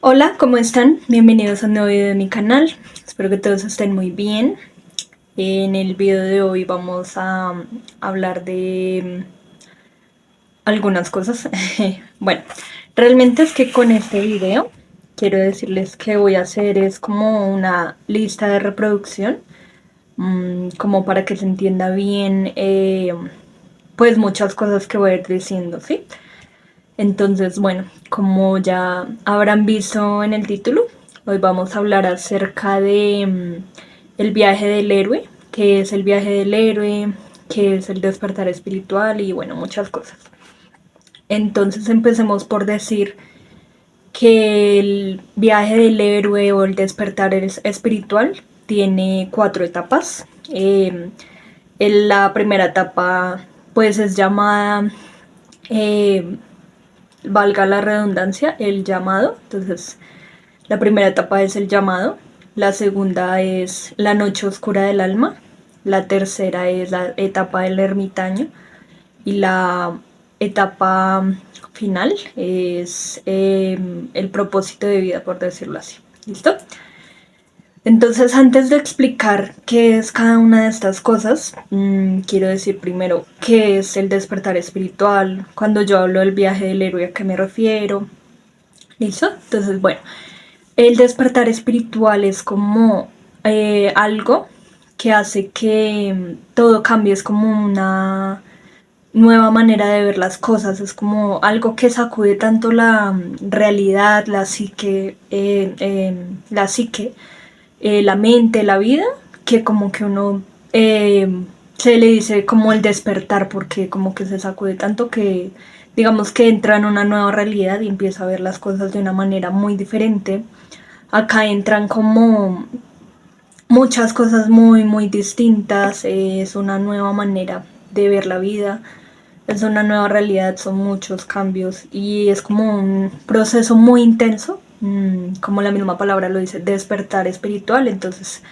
Hola, ¿cómo están? Bienvenidos a un nuevo video de mi canal. Espero que todos estén muy bien. En el video de hoy vamos a hablar de algunas cosas. Bueno, realmente es que con este video quiero decirles que voy a hacer es como una lista de reproducción, como para que se entienda bien, pues muchas cosas que voy a ir diciendo, ¿sí? Entonces, bueno, como ya habrán visto en el título, hoy vamos a hablar acerca de el viaje del héroe, qué es el viaje del héroe, qué es el despertar espiritual y bueno, muchas cosas. Entonces empecemos por decir que el viaje del héroe o el despertar espiritual tiene 4 etapas. La primera etapa pues es llamada eh, valga la redundancia, el llamado. Entonces, la primera etapa es el llamado, la segunda es la noche oscura del alma, la tercera es la etapa del ermitaño y la etapa final es el propósito de vida, por decirlo así. ¿Listo? Entonces, antes de explicar qué es cada una de estas cosas, quiero decir primero qué es el despertar espiritual. Cuando yo hablo del viaje del héroe, ¿a qué me refiero? ¿Listo? Entonces, bueno, el despertar espiritual es como algo que hace que todo cambie, es como una nueva manera de ver las cosas, es como algo que sacude tanto la realidad, la mente, la vida, que como que uno se le dice como el despertar, porque como que se sacude tanto que digamos que entra en una nueva realidad y empieza a ver las cosas de una manera muy diferente. Acá entran como muchas cosas muy, muy distintas, es una nueva manera de ver la vida, es una nueva realidad, son muchos cambios y es como un proceso muy intenso, como la misma palabra lo dice, despertar espiritual. Entonces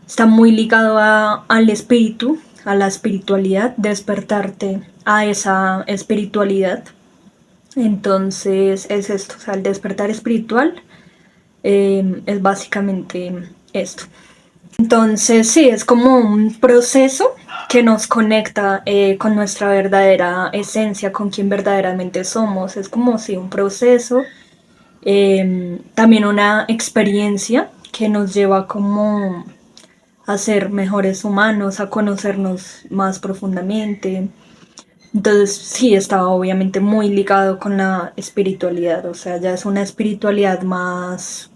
está muy ligado al espíritu, a la espiritualidad, despertarte a esa espiritualidad. Entonces es esto, o sea, el despertar espiritual es básicamente esto. Entonces sí, es como un proceso que nos conecta con nuestra verdadera esencia, con quien verdaderamente somos. Es como si un proceso, también una experiencia que nos lleva como a ser mejores humanos, a conocernos más profundamente. Entonces sí, estaba obviamente muy ligado con la espiritualidad, o sea, ya es una espiritualidad más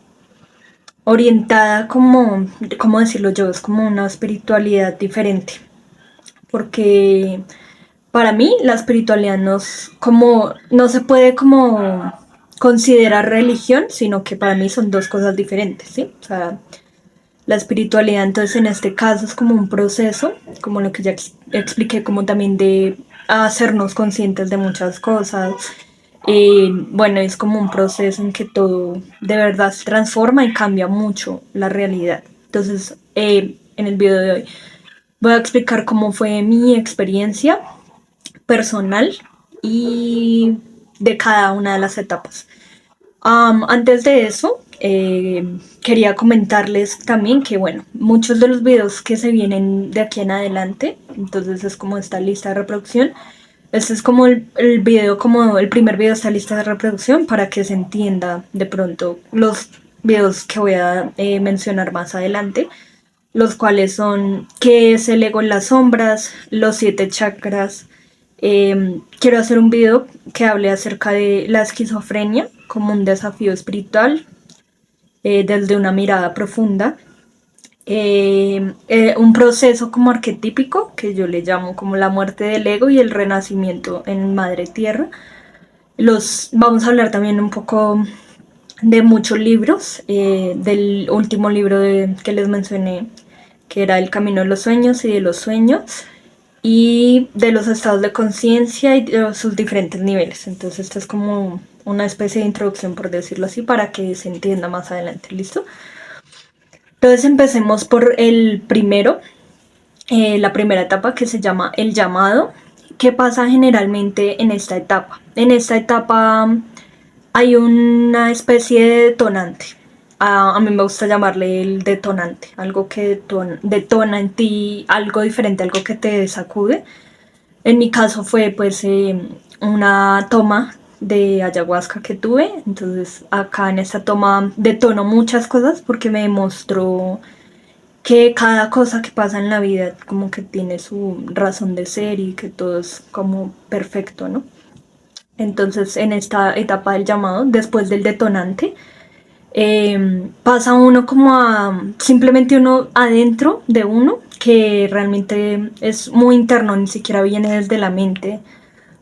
orientada como, ¿cómo decirlo yo? Es como una espiritualidad diferente, porque para mí la espiritualidad no se puede como considerar religión, sino que para mí son dos cosas diferentes, ¿sí? O sea, la espiritualidad entonces en este caso es como un proceso, como lo que ya expliqué, como también de hacernos conscientes de muchas cosas. Bueno, es como un proceso en que todo de verdad se transforma y cambia mucho la realidad. Entonces, en el video de hoy voy a explicar cómo fue mi experiencia personal y de cada una de las etapas. Antes de eso, quería comentarles también que, bueno, muchos de los videos que se vienen de aquí en adelante, entonces es como esta lista de reproducción. Este es como el video, como el primer video de esta lista de reproducción para que se entienda de pronto los videos que voy a mencionar más adelante, los cuales son qué es el ego en las sombras, los 7 chakras. Quiero hacer un video que hable acerca de la esquizofrenia como un desafío espiritual, desde una mirada profunda. Un proceso como arquetípico que yo le llamo como la muerte del ego y el renacimiento en Madre Tierra. Vamos a hablar también un poco de muchos libros, del último libro que les mencioné, que era El Camino de los Sueños y de los Sueños, y de los estados de conciencia y de sus diferentes niveles. Entonces esto es como una especie de introducción, por decirlo así, para que se entienda más adelante. ¿Listo? Entonces empecemos por el primero, la primera etapa, que se llama el llamado. ¿Qué pasa generalmente en esta etapa? En esta etapa hay una especie de detonante. A mí me gusta llamarle el detonante, algo que detona en ti algo diferente, algo que te sacude. En mi caso fue pues una toma de ayahuasca que tuve, entonces acá en esta toma detonó muchas cosas porque me demostró que cada cosa que pasa en la vida como que tiene su razón de ser y que todo es como perfecto, ¿no? Entonces en esta etapa del llamado, después del detonante, pasa uno como a simplemente uno adentro de uno, que realmente es muy interno, ni siquiera viene desde la mente.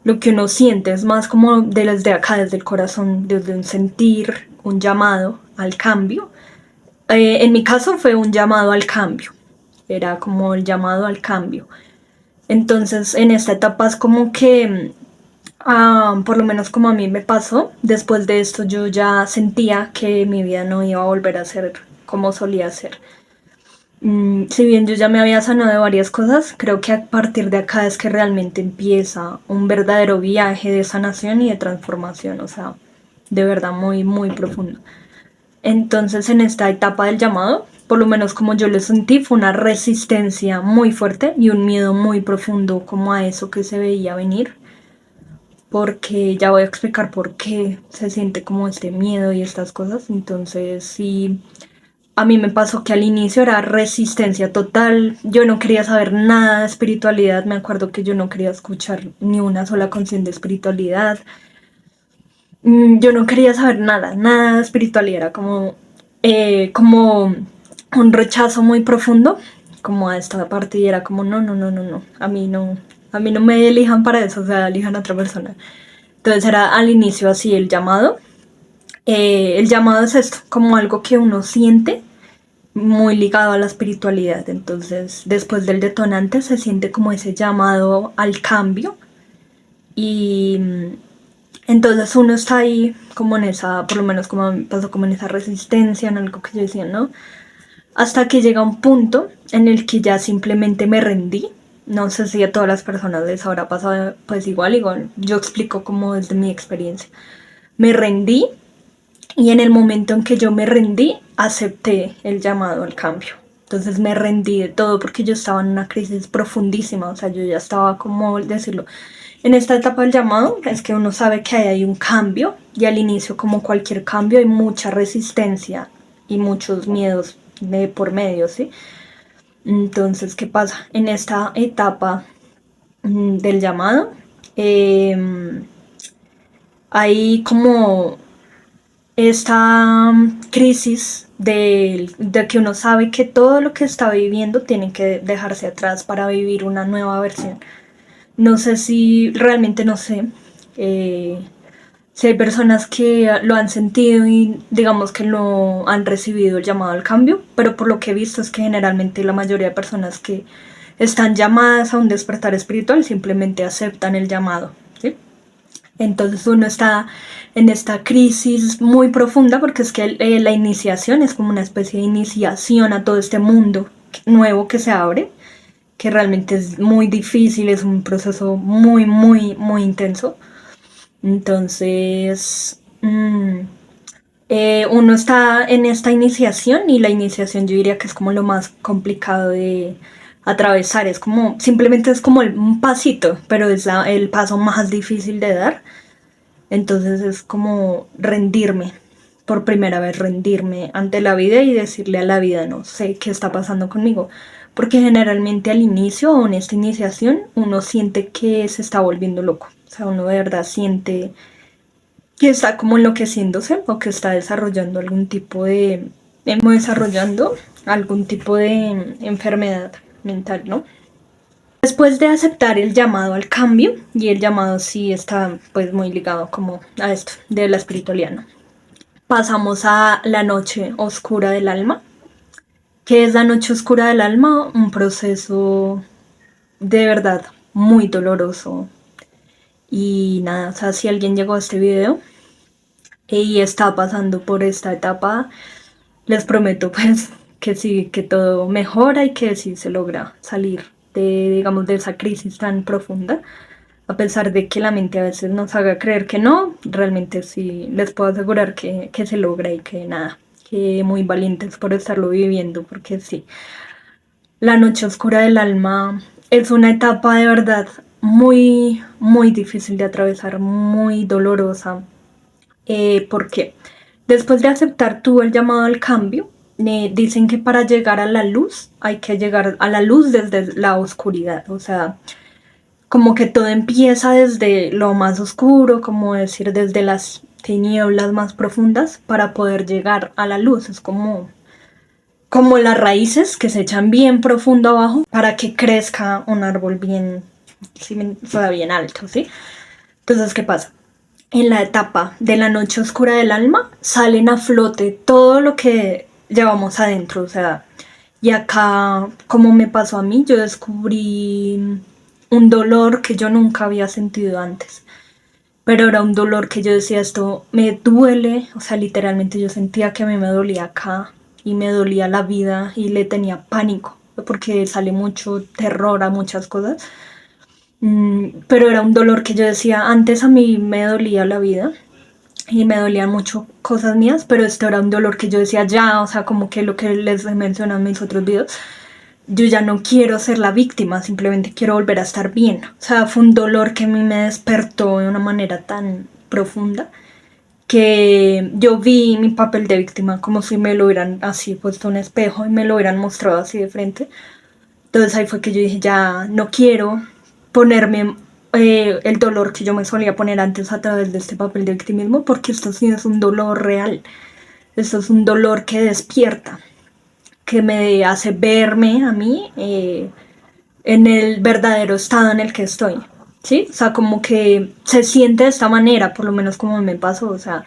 Lo que uno siente es más como desde acá, desde el corazón, desde un sentir, un llamado al cambio. En mi caso fue un llamado al cambio, era como el llamado al cambio. Entonces en esta etapa es como que por lo menos como a mí me pasó, después de esto yo ya sentía que mi vida no iba a volver a ser como solía ser. Si bien yo ya me había sanado de varias cosas, creo que a partir de acá es que realmente empieza un verdadero viaje de sanación y de transformación, o sea, de verdad muy, muy profundo. Entonces en esta etapa del llamado, por lo menos como yo lo sentí, fue una resistencia muy fuerte y un miedo muy profundo como a eso que se veía venir, porque ya voy a explicar por qué se siente como este miedo y estas cosas. Entonces, sí, a mí me pasó que al inicio era resistencia total, yo no quería saber nada de espiritualidad, me acuerdo que yo no quería escuchar ni una sola canción de espiritualidad. Yo no quería saber nada, nada de espiritualidad, era como un rechazo muy profundo, como a esta parte y era como, no, no, no, no, no, a mí no me elijan para eso, o sea, elijan a otra persona. Entonces era al inicio así el llamado es esto, como algo que uno siente muy ligado a la espiritualidad. Entonces, después del detonante se siente como ese llamado al cambio y entonces uno está ahí como en esa, por lo menos como me pasó, como en esa resistencia, en algo que yo decía, ¿no? Hasta que llega un punto en el que ya simplemente me rendí. No sé si a todas las personas les habrá pasado pues igual, yo explico como desde mi experiencia. Me rendí y en el momento en que yo me rendí, acepté el llamado al cambio. Entonces me rendí de todo porque yo estaba en una crisis profundísima, o sea, yo ya estaba, como decirlo, en esta etapa del llamado es que uno sabe que hay un cambio y al inicio, como cualquier cambio, hay mucha resistencia y muchos miedos de por medio, ¿sí? Entonces, ¿qué pasa? En esta etapa del llamado, hay como esta crisis de que uno sabe que todo lo que está viviendo tiene que dejarse atrás para vivir una nueva versión. No sé si realmente no sé si hay personas que lo han sentido y digamos que lo han recibido el llamado al cambio, pero por lo que he visto es que generalmente la mayoría de personas que están llamadas a un despertar espiritual simplemente aceptan el llamado, ¿sí? Entonces uno está en esta crisis muy profunda porque es que la iniciación es como una especie de iniciación a todo este mundo nuevo que se abre, que realmente es muy difícil, es un proceso muy, muy, muy intenso. Entonces, uno está en esta iniciación y la iniciación yo diría que es como lo más complicado de atravesar, es como, simplemente es como un pasito, pero es el paso más difícil de dar. Entonces es como rendirme, por primera vez rendirme ante la vida y decirle a la vida, no sé qué está pasando conmigo. Porque generalmente al inicio o en esta iniciación uno siente que se está volviendo loco. O sea, uno de verdad siente que está como enloqueciéndose o que está desarrollando algún tipo de, desarrollando algún tipo de enfermedad mental, ¿no? Después de aceptar el llamado al cambio, y el llamado sí está pues muy ligado como a esto de la espiritualidad, ¿no? Pasamos a la noche oscura del alma. ¿Qué es la noche oscura del alma? Un proceso de verdad muy doloroso. Y nada, o sea, si alguien llegó a este video y está pasando por esta etapa, les prometo pues que sí, que todo mejora y que sí se logra salir de, digamos, de esa crisis tan profunda. A pesar de que la mente a veces nos haga creer que no, realmente sí les puedo asegurar que se logra y que nada, que muy valientes por estarlo viviendo, porque sí, la noche oscura del alma es una etapa de verdad muy, muy difícil de atravesar, muy dolorosa. ¿Por qué? Después de aceptar tú el llamado al cambio, dicen que para llegar a la luz hay que llegar a la luz desde la oscuridad, o sea, como que todo empieza desde lo más oscuro, como decir, desde las tinieblas más profundas para poder llegar a la luz. Es como las raíces que se echan bien profundo abajo para que crezca un árbol bien, sí, o sea, bien alto, ¿sí? Entonces, ¿qué pasa? En la etapa de la noche oscura del alma salen a flote todo lo que llevamos adentro, o sea, y acá, como me pasó a mí, yo descubrí un dolor que yo nunca había sentido antes, pero era un dolor que yo decía, esto me duele, o sea, literalmente yo sentía que a mí me dolía acá y me dolía la vida y le tenía pánico, porque sale mucho terror a muchas cosas. Pero era un dolor que yo decía, antes a mí me dolía la vida y me dolían mucho cosas mías, pero esto era un dolor que yo decía ya, o sea, como que lo que les he mencionado en mis otros videos, yo ya no quiero ser la víctima, simplemente quiero volver a estar bien. O sea, fue un dolor que a mí me despertó de una manera tan profunda que yo vi mi papel de víctima como si me lo hubieran así puesto un espejo y me lo hubieran mostrado así de frente. Entonces ahí fue que yo dije, ya no quiero ponerme el dolor que yo me solía poner antes a través de este papel de victimismo, porque esto sí es un dolor real. Esto es un dolor que despierta, que me hace verme a mí en el verdadero estado en el que estoy. ¿Sí? O sea, como que se siente de esta manera, por lo menos como me pasó. O sea,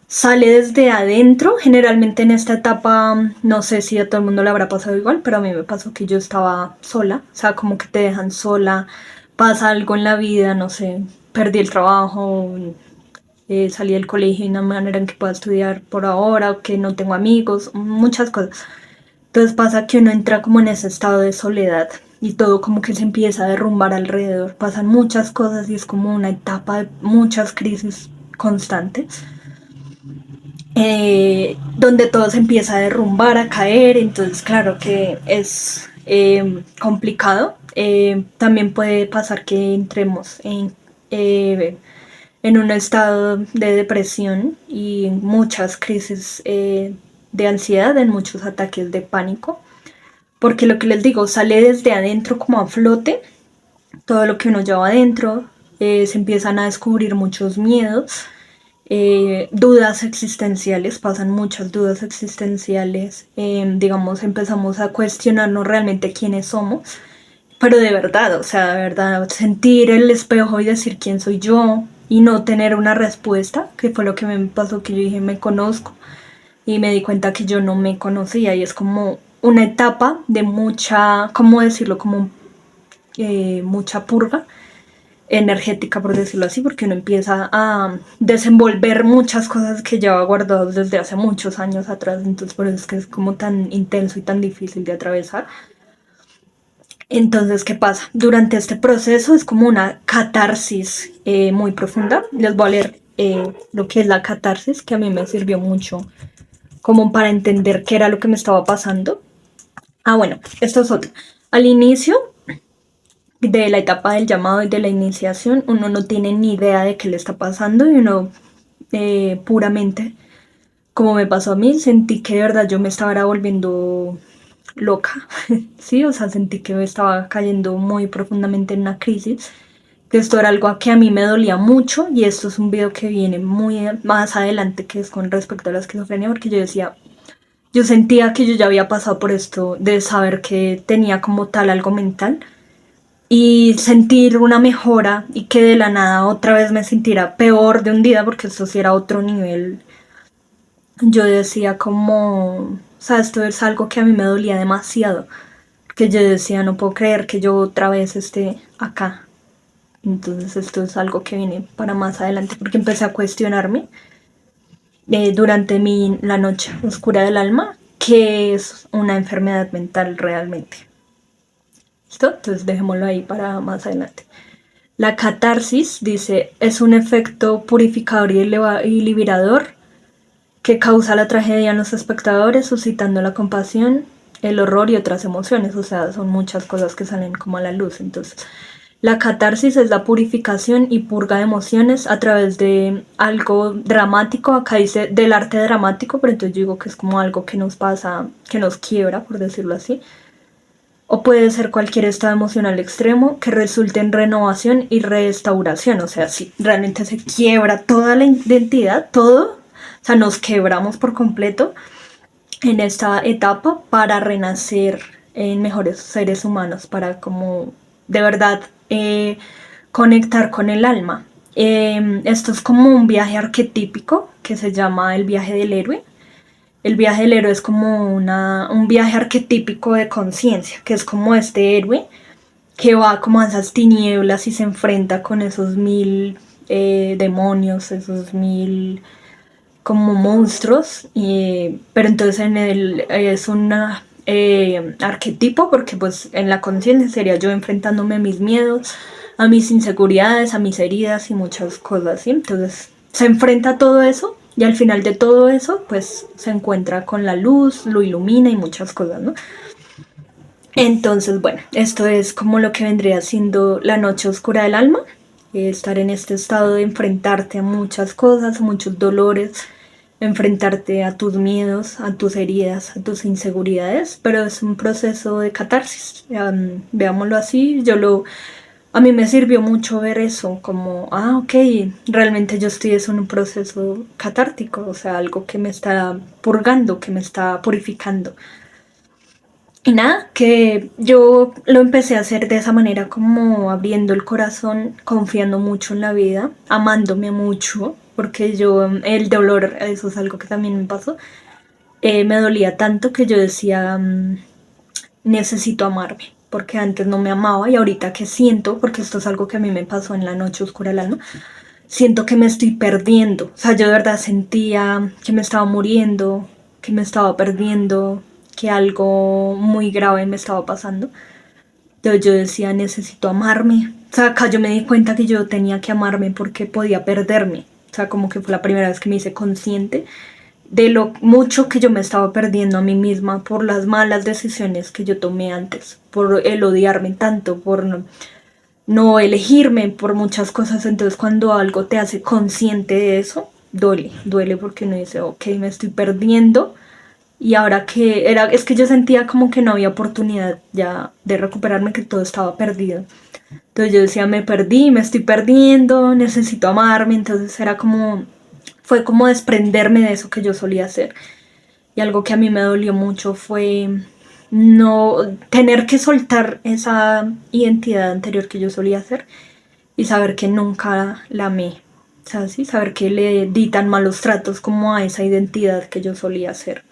sale desde adentro. Generalmente en esta etapa, no sé si a todo el mundo le habrá pasado igual, pero a mí me pasó que yo estaba sola, o sea, como que te dejan sola, pasa algo en la vida, no sé, perdí el trabajo, salí del colegio y no hay manera en que pueda estudiar por ahora, o que no tengo amigos, muchas cosas. Entonces pasa que uno entra como en ese estado de soledad y todo como que se empieza a derrumbar alrededor, pasan muchas cosas y es como una etapa de muchas crisis constantes donde todo se empieza a derrumbar, a caer, entonces claro que es complicado. También puede pasar que entremos en un estado de depresión y muchas crisis de ansiedad, en muchos ataques de pánico, porque lo que les digo, sale desde adentro como a flote, todo lo que uno lleva adentro, se empiezan a descubrir muchos miedos, dudas existenciales, pasan muchas dudas existenciales, digamos, empezamos a cuestionarnos realmente quiénes somos, pero de verdad, o sea, de verdad, sentir el espejo y decir quién soy yo y no tener una respuesta, que fue lo que me pasó, que yo dije, me conozco, y me di cuenta que yo no me conocía y es como una etapa de mucha, ¿cómo decirlo? Como mucha purga energética, por decirlo así, porque uno empieza a desenvolver muchas cosas que lleva guardados desde hace muchos años atrás, entonces por eso es que es como tan intenso y tan difícil de atravesar. Entonces, ¿qué pasa? Durante este proceso es como una catarsis muy profunda. Les voy a leer lo que es la catarsis, que a mí me sirvió mucho como para entender qué era lo que me estaba pasando. Ah, bueno, esto es otro. Al inicio de la etapa del llamado y de la iniciación, uno no tiene ni idea de qué le está pasando y uno puramente, como me pasó a mí, sentí que de verdad yo me estaba volviendo loca, sí, o sea, sentí que me estaba cayendo muy profundamente en una crisis, que esto era algo que a mí me dolía mucho y esto es un video que viene muy más adelante, que es con respecto a la esquizofrenia, porque yo decía, yo sentía que yo ya había pasado por esto de saber que tenía como tal algo mental y sentir una mejora y que de la nada otra vez me sintiera peor de un día, porque esto sí era otro nivel. Yo decía como, o sea, esto es algo que a mí me dolía demasiado, que yo decía, no puedo creer que yo otra vez esté acá. Entonces esto es algo que viene para más adelante, porque empecé a cuestionarme durante la noche oscura del alma, que es una enfermedad mental realmente. ¿Listo? Entonces dejémoslo ahí para más adelante. La catarsis, dice, es un efecto purificador y liberador que causa la tragedia en los espectadores, suscitando la compasión, el horror y otras emociones. O sea, son muchas cosas que salen como a la luz. Entonces, la catarsis es la purificación y purga de emociones a través de algo dramático. Acá dice del arte dramático, pero entonces yo digo que es como algo que nos pasa, que nos quiebra, por decirlo así. O puede ser cualquier estado emocional extremo que resulte en renovación y restauración. O sea, si realmente se quiebra toda la identidad, todo, o sea, nos quebramos por completo en esta etapa para renacer en mejores seres humanos, para como de verdad conectar con el alma. Esto es como un viaje arquetípico que se llama el viaje del héroe. El viaje del héroe es como un viaje arquetípico de conciencia, que es como este héroe que va como a esas tinieblas y se enfrenta con esos mil demonios, esos mil como monstruos, pero entonces en el es un arquetipo porque pues en la conciencia sería yo enfrentándome a mis miedos, a mis inseguridades, a mis heridas y muchas cosas, ¿sí? Entonces se enfrenta a todo eso y al final de todo eso pues se encuentra con la luz, lo ilumina y muchas cosas, ¿no? Entonces, bueno, esto es como lo que vendría siendo la noche oscura del alma, estar en este estado de enfrentarte a muchas cosas, a muchos dolores, enfrentarte a tus miedos, a tus heridas, a tus inseguridades, pero es un proceso de catarsis, veámoslo así, a mí me sirvió mucho ver eso, como, ok, realmente yo estoy en un proceso catártico, o sea, algo que me está purgando, que me está purificando. Y nada, que yo lo empecé a hacer de esa manera, como abriendo el corazón, confiando mucho en la vida, amándome mucho, porque yo, el dolor, eso es algo que también me pasó, me dolía tanto que yo decía, necesito amarme, porque antes no me amaba y ahorita que siento, porque esto es algo que a mí me pasó en la noche oscura del alma, siento que me estoy perdiendo, o sea, yo de verdad sentía que me estaba muriendo, que me estaba perdiendo, que algo muy grave me estaba pasando. Entonces yo decía, necesito amarme. O sea, acá yo me di cuenta que yo tenía que amarme porque podía perderme. O sea, como que fue la primera vez que me hice consciente de lo mucho que yo me estaba perdiendo a mí misma por las malas decisiones que yo tomé antes, por el odiarme tanto, por no elegirme, por muchas cosas. Entonces cuando algo te hace consciente de eso, duele porque uno dice, ok, me estoy perdiendo y ahora que era, es que yo sentía como que no había oportunidad ya de recuperarme, que todo estaba perdido. Entonces yo decía, me perdí, me estoy perdiendo, necesito amarme. Entonces era como, fue como desprenderme de eso que yo solía hacer. Y algo que a mí me dolió mucho fue no tener que soltar esa identidad anterior que yo solía hacer y saber que nunca la amé. O sea, sí, saber que le di tan malos tratos como a esa identidad que yo solía hacer.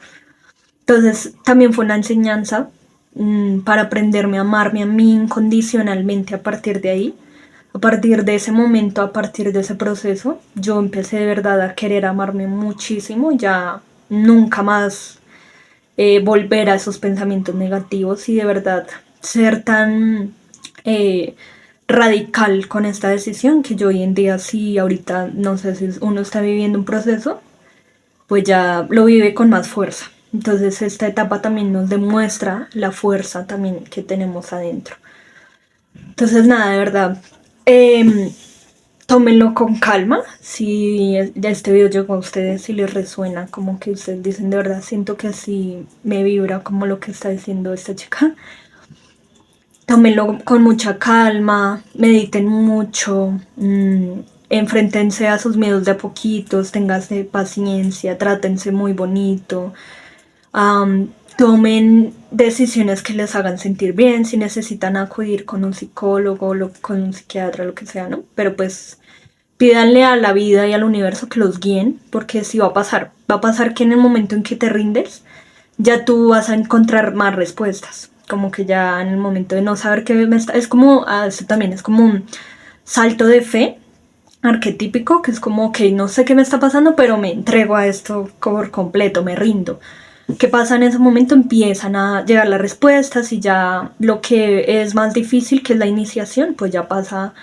Entonces también fue una enseñanza para aprenderme a amarme a mí incondicionalmente a partir de ahí. A partir de ese momento, a partir de ese proceso, yo empecé de verdad a querer amarme muchísimo, ya nunca más volver a esos pensamientos negativos y de verdad ser tan eh, radical con esta decisión que yo hoy en día sí, ahorita no sé si uno está viviendo un proceso, pues ya lo vive con más fuerza. Entonces esta etapa también nos demuestra la fuerza también que tenemos adentro. Entonces nada, de verdad, eh, tómenlo con calma. Si ya este video llegó a ustedes, si les resuena, como que ustedes dicen, de verdad, siento que así me vibra como lo que está diciendo esta chica. Tómenlo con mucha calma, mediten mucho, enfréntense a sus miedos de a poquitos, ténganse paciencia, trátense muy bonito, tomen decisiones que les hagan sentir bien, si necesitan acudir con un psicólogo, con un psiquiatra, lo que sea, ¿no? Pero pues pídanle a la vida y al universo que los guíen, porque sí va a pasar que en el momento en que te rindes, ya tú vas a encontrar más respuestas, como que ya en el momento de no saber qué me está, es como, esto también es como un salto de fe arquetípico, que es como, ok, no sé qué me está pasando, pero me entrego a esto por completo, me rindo. ¿Qué pasa en ese momento? Empiezan a llegar las respuestas y ya lo que es más difícil, que es la iniciación, pues ya pasa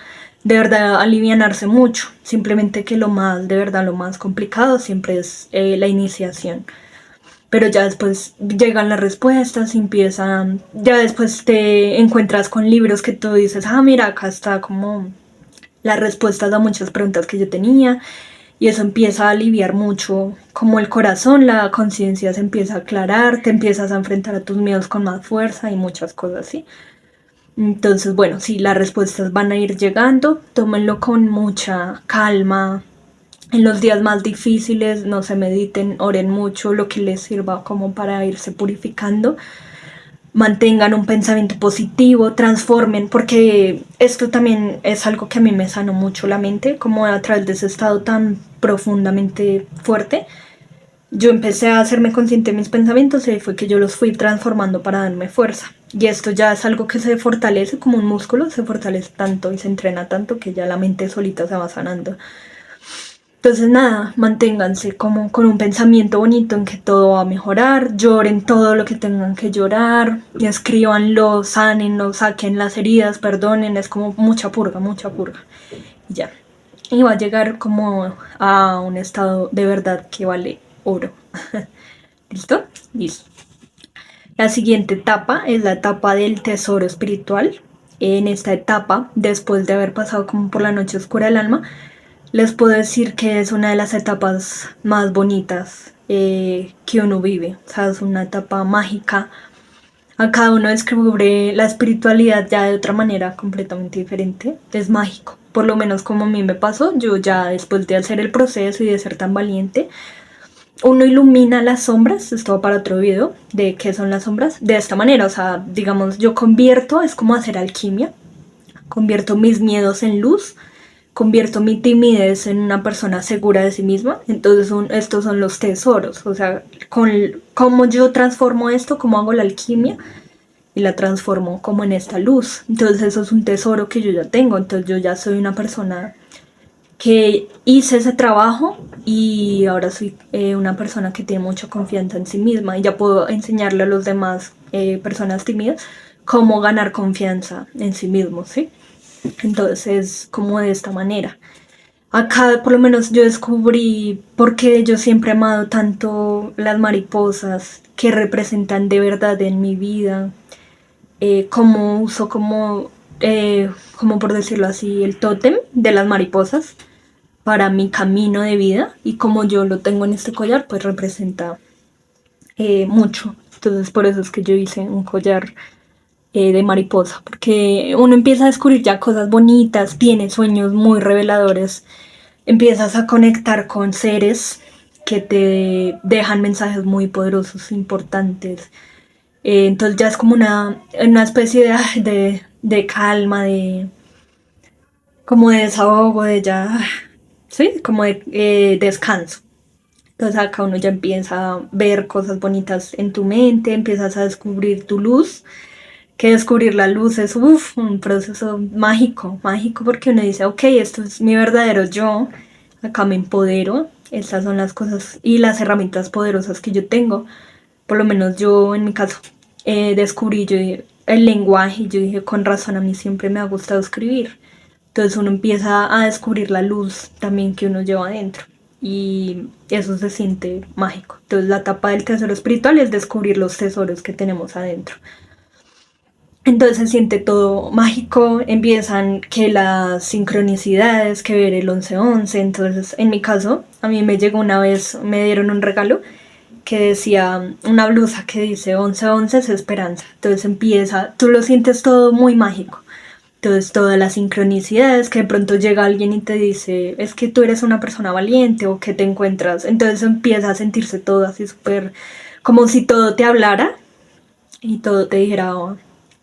de verdad alivianarse mucho. Simplemente que lo más, de verdad, lo más complicado siempre es la iniciación. Pero ya después llegan las respuestas y empiezan, ya después te encuentras con libros que tú dices, ah, mira, acá está como las respuestas a muchas preguntas que yo tenía, y eso empieza a aliviar mucho como el corazón, la conciencia se empieza a aclarar, te empiezas a enfrentar a tus miedos con más fuerza y muchas cosas así. Entonces, bueno, sí, las respuestas van a ir llegando, tómenlo con mucha calma. En los días más difíciles, no se mediten, oren mucho, lo que les sirva como para irse purificando. Mantengan un pensamiento positivo, transformen, porque esto también es algo que a mí me sanó mucho la mente, como a través de ese estado tan profundamente fuerte. Yo empecé a hacerme consciente de mis pensamientos y fue que yo los fui transformando para darme fuerza. Y esto ya es algo que se fortalece como un músculo, se fortalece tanto y se entrena tanto que ya la mente solita se va sanando. Entonces nada, manténganse como con un pensamiento bonito en que todo va a mejorar, lloren todo lo que tengan que llorar, y escríbanlo, sánenlo, saquen las heridas, perdonen, es como mucha purga, y ya. Y va a llegar como a un estado de verdad que vale oro. ¿Listo? Listo. La siguiente etapa es la etapa del tesoro espiritual. En esta etapa, después de haber pasado como por la noche oscura del alma, les puedo decir que es una de las etapas más bonitas que uno vive. O sea, es una etapa mágica. A cada uno descubre la espiritualidad ya de otra manera completamente diferente. Es mágico. Por lo menos como a mí me pasó, yo ya después de hacer el proceso y de ser tan valiente, uno ilumina las sombras, esto va para otro video, de qué son las sombras, de esta manera, o sea, digamos, yo convierto, es como hacer alquimia, convierto mis miedos en luz, convierto mi timidez en una persona segura de sí misma, entonces estos son los tesoros, o sea, con cómo yo transformo esto, cómo hago la alquimia, y la transformo como en esta luz, entonces eso es un tesoro que yo ya tengo, entonces yo ya soy una persona que hice ese trabajo y ahora soy una persona que tiene mucha confianza en sí misma y ya puedo enseñarle a los demás personas tímidas cómo ganar confianza en sí mismos, ¿sí? Entonces, como de esta manera. Acá por lo menos yo descubrí por qué yo siempre he amado tanto las mariposas que representan de verdad en mi vida, cómo uso como por decirlo así, el tótem de las mariposas para mi camino de vida y como yo lo tengo en este collar, pues representa mucho. Entonces por eso es que yo hice un collar de mariposa, porque uno empieza a descubrir ya cosas bonitas, tiene sueños muy reveladores, empiezas a conectar con seres que te dejan mensajes muy poderosos, importantes. Entonces ya es como una especie de calma, como de desahogo, de ya, sí, como de descanso. Entonces acá uno ya empieza a ver cosas bonitas en tu mente, empiezas a descubrir tu luz, que descubrir la luz es un proceso mágico, mágico porque uno dice, ok, esto es mi verdadero yo, acá me empodero, estas son las cosas y las herramientas poderosas que yo tengo, por lo menos yo en mi caso descubrí yo el lenguaje y yo dije, con razón a mí siempre me ha gustado escribir. Entonces uno empieza a descubrir la luz también que uno lleva adentro y eso se siente mágico. Entonces la etapa del tesoro espiritual es descubrir los tesoros que tenemos adentro. Entonces se siente todo mágico, empiezan que las sincronicidades, que ver el 11-11, entonces en mi caso, a mí me llegó una vez, me dieron un regalo que decía una blusa que dice 11-11 es esperanza, entonces empieza, tú lo sientes todo muy mágico, entonces todas las sincronicidades, que de pronto llega alguien y te dice, es que tú eres una persona valiente o que te encuentras, entonces empieza a sentirse todo así súper, como si todo te hablara y todo te dijera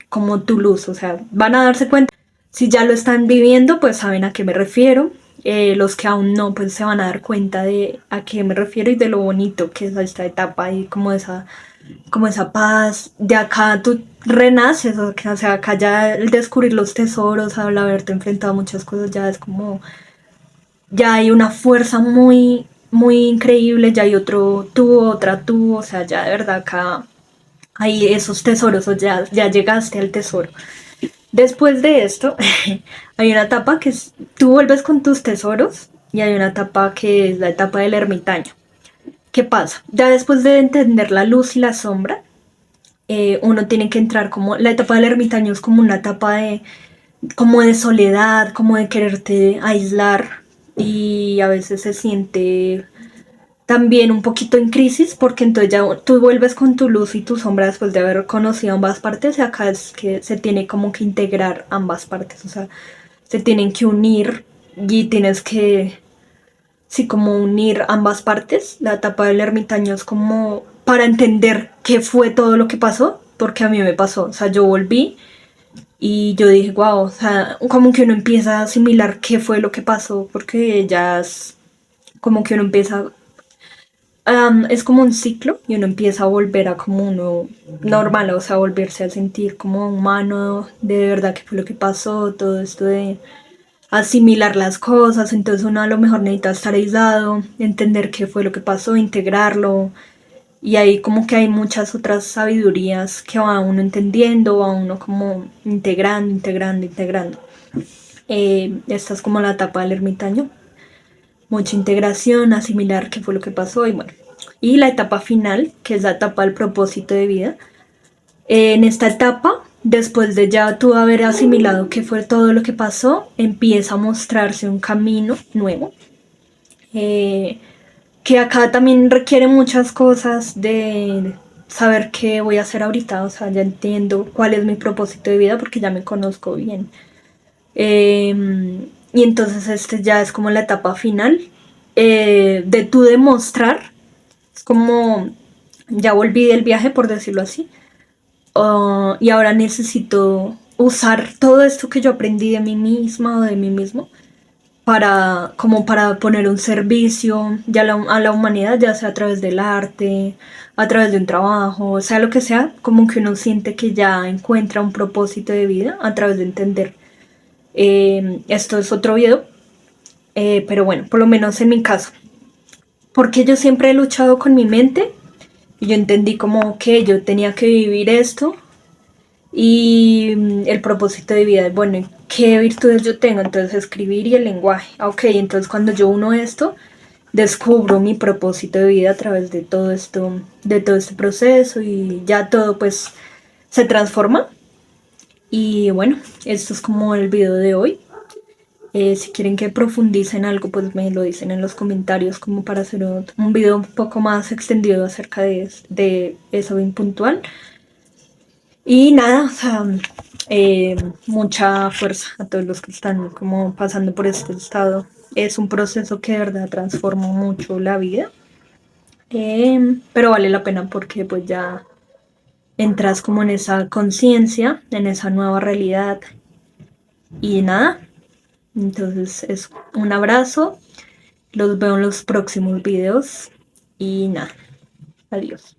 como tu luz, o sea, van a darse cuenta. Si ya lo están viviendo, pues saben a qué me refiero. Los que aún no, pues se van a dar cuenta de a qué me refiero y de lo bonito que es esta etapa y como esa paz. De acá tú renaces, o sea, acá ya el descubrir los tesoros, al haberte enfrentado a muchas cosas, ya es como, ya hay una fuerza muy, muy increíble, ya hay otro tú, otra tú, o sea, ya de verdad acá hay esos tesoros, o ya llegaste al tesoro. Después de esto, hay una etapa que es, tú vuelves con tus tesoros y hay una etapa que es la etapa del ermitaño. ¿Qué pasa? Ya después de entender la luz y la sombra, uno tiene que entrar como, la etapa del ermitaño es como una etapa de, como de soledad, como de quererte aislar y a veces se siente también un poquito en crisis porque entonces ya tú vuelves con tu luz y tu sombra después de haber conocido ambas partes y acá es que se tiene como que integrar ambas partes, o sea, se tienen que unir y tienes que, sí, como unir ambas partes. La etapa del ermitaño es como para entender qué fue todo lo que pasó, porque a mí me pasó, o sea, yo volví y yo dije, wow, o sea, como que uno empieza a asimilar qué fue lo que pasó, porque ya es como que uno empieza es como un ciclo y uno empieza a volver a como uno normal, o sea, volverse a sentir como humano, de verdad qué fue lo que pasó, todo esto de asimilar las cosas, entonces uno a lo mejor necesita estar aislado, entender qué fue lo que pasó, integrarlo, y ahí como que hay muchas otras sabidurías que va uno entendiendo, va uno como integrando, integrando, integrando. Esta es como la etapa del ermitaño, mucha integración, asimilar qué fue lo que pasó y bueno. Y la etapa final, que es la etapa del propósito de vida. En esta etapa, después de ya tú haber asimilado qué fue todo lo que pasó, empieza a mostrarse un camino nuevo. eh, que acá también requiere muchas cosas de saber qué voy a hacer ahorita, o sea, ya entiendo cuál es mi propósito de vida porque ya me conozco bien. Y entonces este ya es como la etapa final de tú demostrar, es como ya volví del viaje por decirlo así, y ahora necesito usar todo esto que yo aprendí de mí misma o de mí mismo para como para poner un servicio ya a la humanidad, ya sea a través del arte, a través de un trabajo, sea lo que sea, como que uno siente que ya encuentra un propósito de vida a través de entender. Esto es otro video, pero bueno, por lo menos en mi caso, porque yo siempre he luchado con mi mente y yo entendí como que yo tenía que vivir esto y el propósito de vida es, bueno, ¿qué virtudes yo tengo? Entonces escribir y el lenguaje. Ok, entonces cuando yo uno esto, descubro mi propósito de vida a través de todo este proceso y ya todo pues se transforma. Y bueno, esto es como el video de hoy. Si quieren que profundice en algo, pues me lo dicen en los comentarios como para hacer un video un poco más extendido acerca de eso bien puntual. Y nada, o sea, mucha fuerza a todos los que están como pasando por este estado. Es un proceso que de verdad transforma mucho la vida, pero vale la pena porque pues ya entras como en esa conciencia, en esa nueva realidad y nada. Entonces es un abrazo, los veo en los próximos videos y nada, adiós.